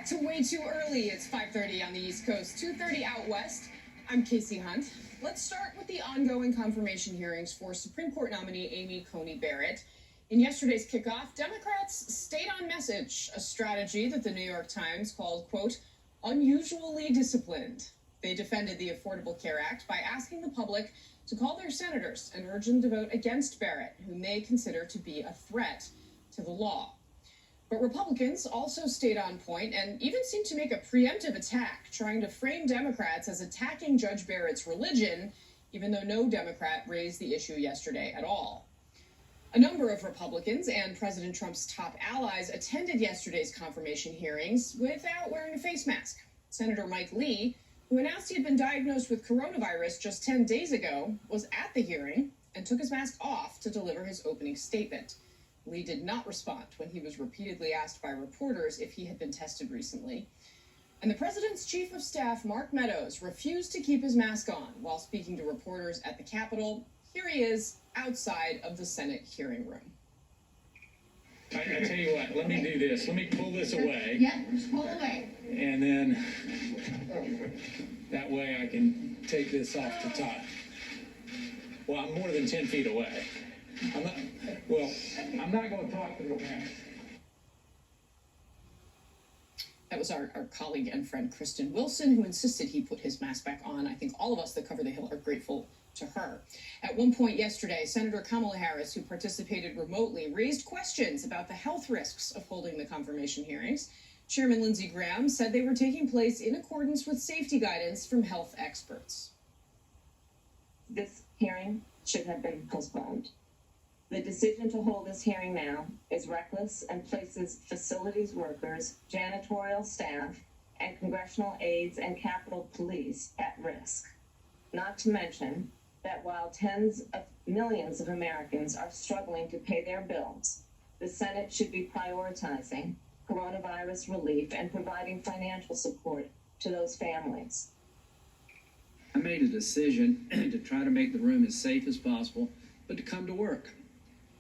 back to Way Too Early. It's 5:30 on the East Coast, 2:30 out west. I'm Casey Hunt. Let's start with the ongoing confirmation hearings for Supreme Court nominee Amy Coney Barrett. In yesterday's kickoff, Democrats stayed on message, a strategy that the New York Times called, quote, unusually disciplined. They defended the Affordable Care Act by asking the public to call their senators and urge them to vote against Barrett, whom they consider to be a threat to the law. But Republicans also stayed on point and even seemed to make a preemptive attack, trying to frame Democrats as attacking Judge Barrett's religion, even though no Democrat raised the issue yesterday at all. A number of Republicans and President Trump's top allies attended yesterday's confirmation hearings without wearing a face mask. Senator Mike Lee, who announced he had been diagnosed with coronavirus just 10 days ago, was at the hearing and took his mask off to deliver his opening statement. Lee did not respond when he was repeatedly asked by reporters if he had been tested recently. And the president's chief of staff, Mark Meadows, refused to keep his mask on while speaking to reporters at the Capitol. Here he is outside of the Senate hearing room. I tell you what, let me do this. Let me pull this away. Yeah, just pull away. And then that way I can take this off the top. Well, I'm more than 10 feet away. I'm not going to talk to the mask. That was our colleague and friend Kristen Wilson, who insisted he put his mask back on. I think all of us that cover the Hill are grateful to her. At one point yesterday, Senator Kamala Harris, who participated remotely, raised questions about the health risks of holding the confirmation hearings. Chairman Lindsey Graham said they were taking place in accordance with safety guidance from health experts. This hearing should have been postponed. The decision to hold this hearing now is reckless and places facilities workers, janitorial staff, and congressional aides and Capitol Police at risk. Not to mention that while tens of millions of Americans are struggling to pay their bills, the Senate should be prioritizing coronavirus relief and providing financial support to those families. I made a decision to try to make the room as safe as possible, but to come to work.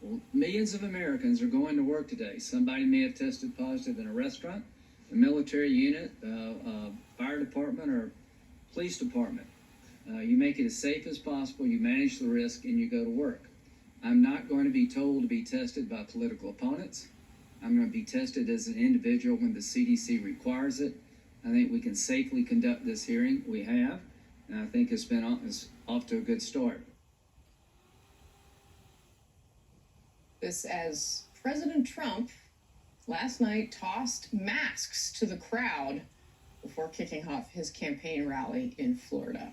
Well, millions of Americans are going to work today. Somebody may have tested positive in a restaurant, a military unit, fire department, or police department. You make it as safe as possible, you manage the risk, and you go to work. I'm not going to be told to be tested by political opponents. I'm going to be tested as an individual when the CDC requires it. I think we can safely conduct this hearing. We have, and I think it's off to a good start. This as President Trump last night tossed masks to the crowd before kicking off his campaign rally in Florida.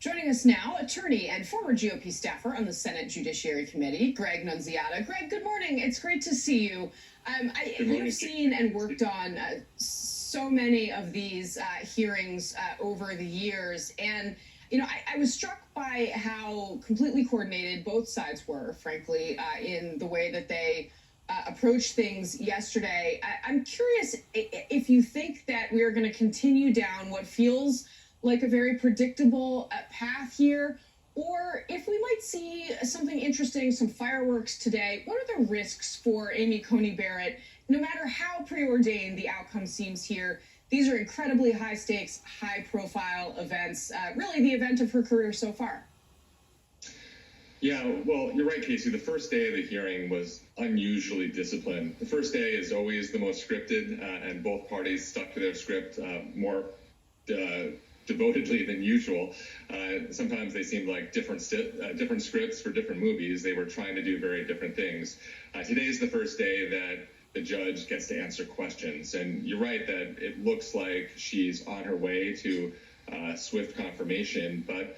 Joining us now, attorney and former GOP staffer on the Senate Judiciary Committee, Greg Nunziata. Greg, good morning. It's great to see you. You've seen and worked on so many of these hearings over the years, and I was struck by how completely coordinated both sides were, frankly, in the way that they approached things yesterday. I'm curious if you think that we are going to continue down what feels like a very predictable path here, or if we might see something interesting, some fireworks today. What are the risks for Amy Coney Barrett, no matter how preordained the outcome seems here? These are incredibly high stakes, high profile events, really the event of her career so far. Yeah, well, you're right, Casey. The first day of the hearing was unusually disciplined. The first day is always the most scripted, and both parties stuck to their script more devotedly than usual. Sometimes they seemed like different scripts for different movies. They were trying to do very different things. Today's the first day that the judge gets to answer questions. And you're right that it looks like she's on her way to swift confirmation, but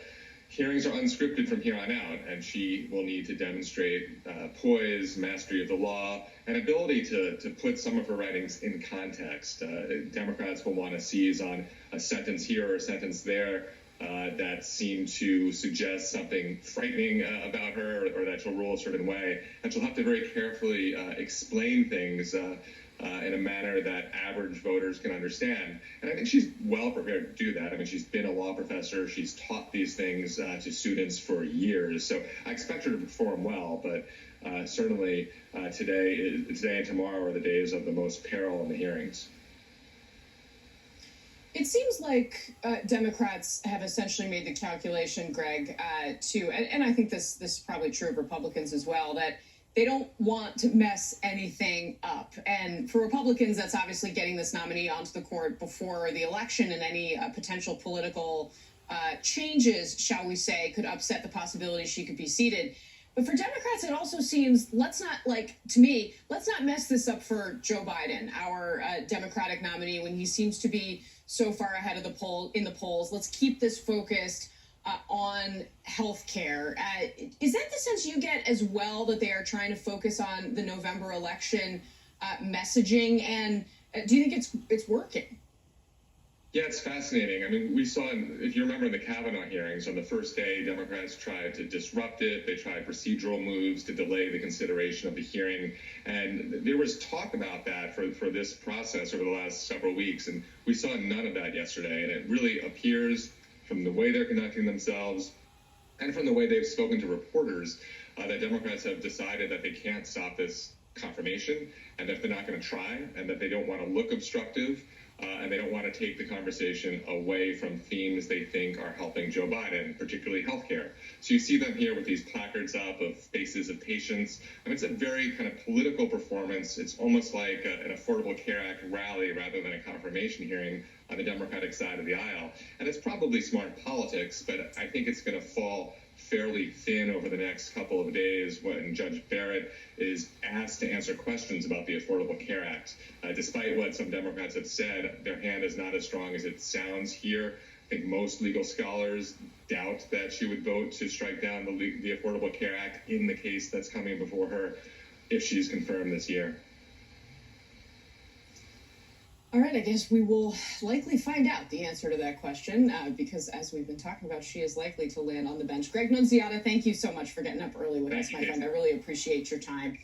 hearings are unscripted from here on out, and she will need to demonstrate poise, mastery of the law, and ability to put some of her writings in context. Democrats will want to seize on a sentence here or a sentence there that seem to suggest something frightening about her, or that she'll rule a certain way. And she'll have to very carefully explain things in a manner that average voters can understand. And I think she's well prepared to do that. I mean, she's been a law professor. She's taught these things to students for years. So I expect her to perform well, but certainly today and tomorrow are the days of the most peril in the hearings. It seems like Democrats have essentially made the calculation, Greg, and I think this is probably true of Republicans as well, that they don't want to mess anything up. And for Republicans, that's obviously getting this nominee onto the court before the election, and any potential political changes, shall we say, could upset the possibility she could be seated. But for Democrats, it also seems, let's not mess this up for Joe Biden, our Democratic nominee, when he seems to be so far ahead of in the polls. Let's keep this focused on health care. Is that the sense you get as well, that they are trying to focus on the November election messaging? And do you think it's working? Yeah, it's fascinating. I mean, we saw, if you remember in the Kavanaugh hearings, on the first day, Democrats tried to disrupt it. They tried procedural moves to delay the consideration of the hearing. And there was talk about that for this process over the last several weeks. And we saw none of that yesterday. And it really appears from the way they're conducting themselves and from the way they've spoken to reporters that Democrats have decided that they can't stop this confirmation, and that they're not going to try, and that they don't want to look obstructive. And they don't want to take the conversation away from themes they think are helping Joe Biden, particularly healthcare. So you see them here with these placards up of faces of patients. I mean, it's a very kind of political performance. It's almost like an Affordable Care Act rally rather than a confirmation hearing on the Democratic side of the aisle. And it's probably smart politics, but I think it's going to fall fairly thin over the next couple of days when Judge Barrett is asked to answer questions about the Affordable Care Act. Despite what some Democrats have said, their hand is not as strong as it sounds here. I think most legal scholars doubt that she would vote to strike down the Affordable Care Act in the case that's coming before her if she's confirmed this year. All right, I guess we will likely find out the answer to that question because, as we've been talking about, she is likely to land on the bench. Greg Nunziata, thank you so much for getting up early with us, my friend. I really appreciate your time.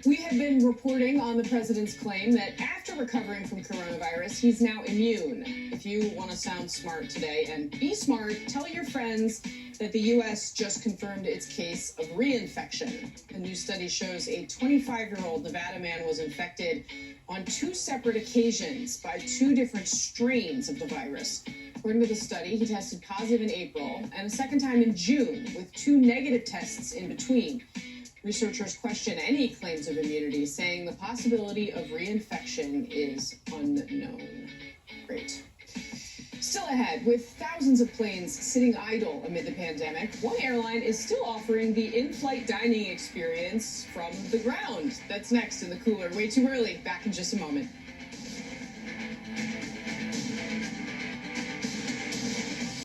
We have been reporting on the president's claim that after recovering from coronavirus, he's now immune. If you want to sound smart today and be smart, tell your friends that the U.S. just confirmed its case of reinfection. A new study shows a 25-year-old Nevada man was infected on 2 separate occasions by 2 different strains of the virus. According to the study, he tested positive in April and a second time in June, with 2 negative tests in between. Researchers question any claims of immunity, saying the possibility of reinfection is unknown. Great. Still ahead, with thousands of planes sitting idle amid the pandemic, one airline is still offering the in-flight dining experience from the ground. That's next in The Cooler. Way too early. Back in just a moment.